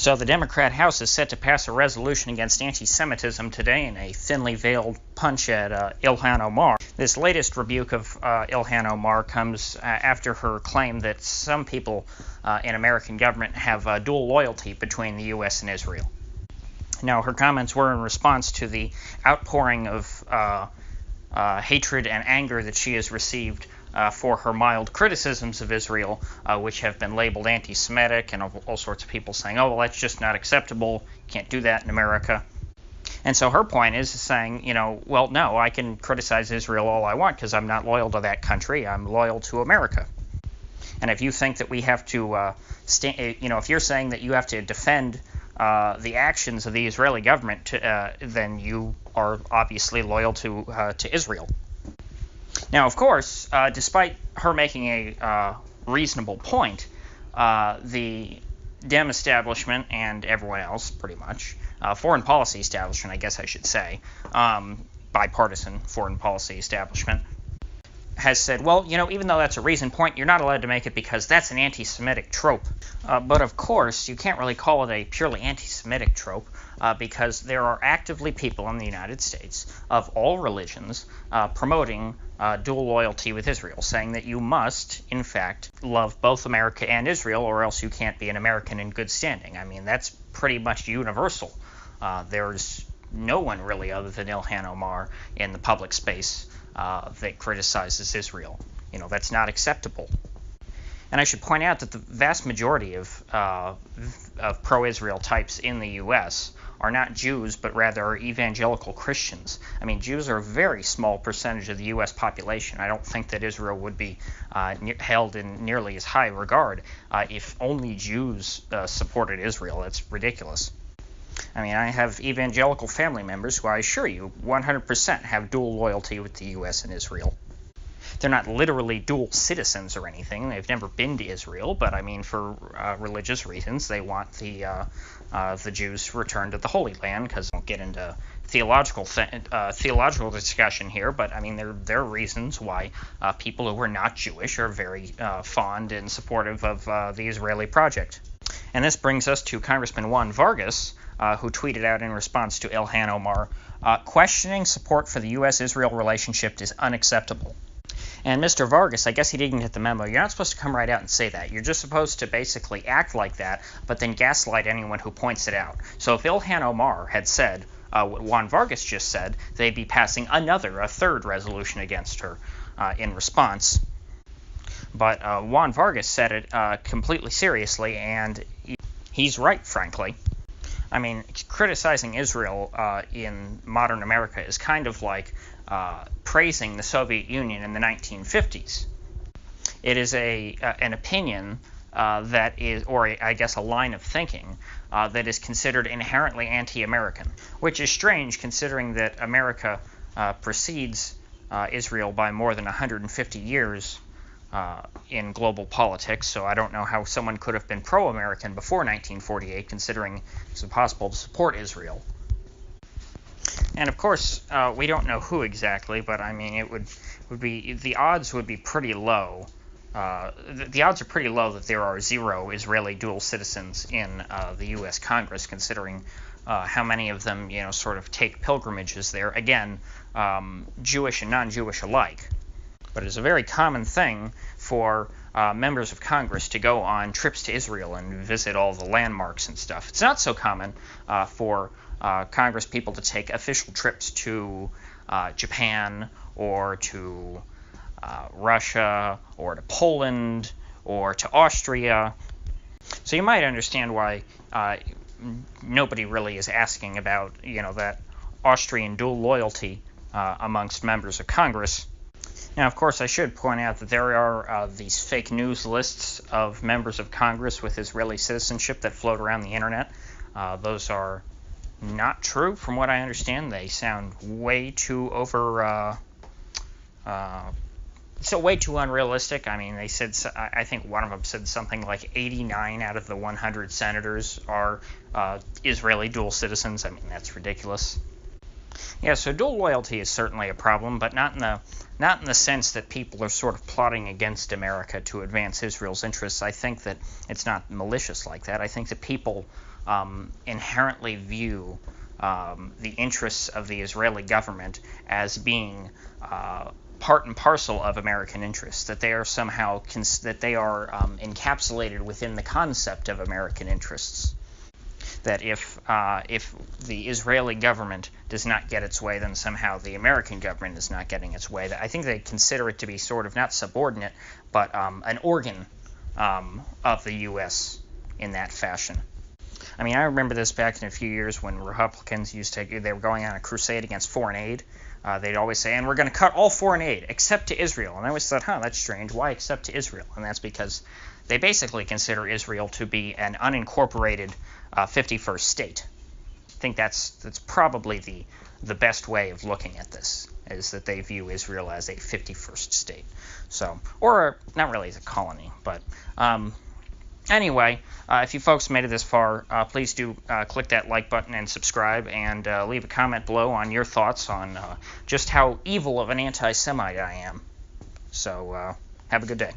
So the Democrat House is set to pass a resolution against anti-Semitism today in a thinly veiled punch at Ilhan Omar. This latest rebuke of Ilhan Omar comes after her claim that some people in American government have dual loyalty between the U.S. and Israel. Now, her comments were in response to the outpouring of hatred and anger that she has received for her mild criticisms of Israel, which have been labeled anti-Semitic, and all sorts of people saying, oh, well, that's just not acceptable, can't do that in America. And so her point is saying, well, no, I can criticize Israel all I want because I'm not loyal to that country, I'm loyal to America. And if you think that we have to, if you're saying that you have to defend the actions of the Israeli government, then you are obviously loyal to Israel. Now, of course, despite her making a reasonable point, the Dem establishment and everyone else, pretty much, foreign policy establishment, I guess I should say, bipartisan foreign policy establishment, has said, well, even though that's a reasoned point, you're not allowed to make it because that's an anti-Semitic trope. But of course, you can't really call it a purely anti-Semitic trope because there are actively people in the United States of all religions promoting dual loyalty with Israel, saying that you must, in fact, love both America and Israel or else you can't be an American in good standing. I mean, that's pretty much universal. There's no one really other than Ilhan Omar in the public space that criticizes Israel. That's not acceptable. And I should point out that the vast majority of pro-Israel types in the U.S. are not Jews, but rather evangelical Christians. I mean, Jews are a very small percentage of the U.S. population. I don't think that Israel would be held in nearly as high regard if only Jews supported Israel. That's ridiculous. I mean, I have evangelical family members who I assure you 100% have dual loyalty with the U.S. and Israel. They're not literally dual citizens or anything. They've never been to Israel, but I mean, for religious reasons, they want the Jews returned to the Holy Land, because I won't get into theological discussion here, but I mean, there are reasons why people who are not Jewish are very fond and supportive of the Israeli project. And this brings us to Congressman Juan Vargas, who tweeted out in response to Ilhan Omar, questioning support for the U.S.-Israel relationship is unacceptable. And Mr. Vargas, I guess he didn't get the memo. You're not supposed to come right out and say that. You're just supposed to basically act like that, but then gaslight anyone who points it out. So if Ilhan Omar had said what Juan Vargas just said, they'd be passing a third resolution against her in response. But Juan Vargas said it completely seriously, and he's right, frankly. I mean, criticizing Israel in modern America is kind of like praising the Soviet Union in the 1950s. It is an opinion that is, or I guess a line of thinking that is considered inherently anti-American, which is strange considering that America precedes Israel by more than 150 years in global politics, so I don't know how someone could have been pro-American before 1948, considering it's impossible to support Israel. And of course, we don't know who exactly, but I mean, it would be, the odds would be pretty low. The odds are pretty low that there are 0 Israeli dual citizens in the U.S. Congress, considering how many of them, sort of take pilgrimages there. Again, Jewish and non-Jewish alike. But it's a very common thing for members of Congress to go on trips to Israel and visit all the landmarks and stuff. It's not so common for Congress people to take official trips to Japan or to Russia or to Poland or to Austria. So you might understand why nobody really is asking about, that Austrian dual loyalty amongst members of Congress. Now, of course, I should point out that there are these fake news lists of members of Congress with Israeli citizenship that float around the internet. Those are not true, from what I understand. They sound way too way too unrealistic. I mean, they said, I think one of them said something like 89 out of the 100 senators are Israeli dual citizens. I mean, that's ridiculous. Yeah, so dual loyalty is certainly a problem, but not in the sense that people are sort of plotting against America to advance Israel's interests. I think that it's not malicious like that. I think that people inherently view the interests of the Israeli government as being part and parcel of American interests, that they are somehow encapsulated within the concept of American interests. That if the Israeli government does not get its way, then somehow the American government is not getting its way. I think they consider it to be sort of not subordinate, but an organ of the U.S. in that fashion. I mean, I remember this back in a few years when Republicans they were going on a crusade against foreign aid. They'd always say, and we're going to cut all foreign aid except to Israel. And I always thought, that's strange. Why except to Israel? And that's because they basically consider Israel to be an unincorporated 51st state. I think that's probably the best way of looking at this, is that they view Israel as a 51st state. So, or not really as a colony, but anyway, if you folks made it this far, please do click that like button and subscribe, and leave a comment below on your thoughts on just how evil of an anti-Semite I am. So, have a good day.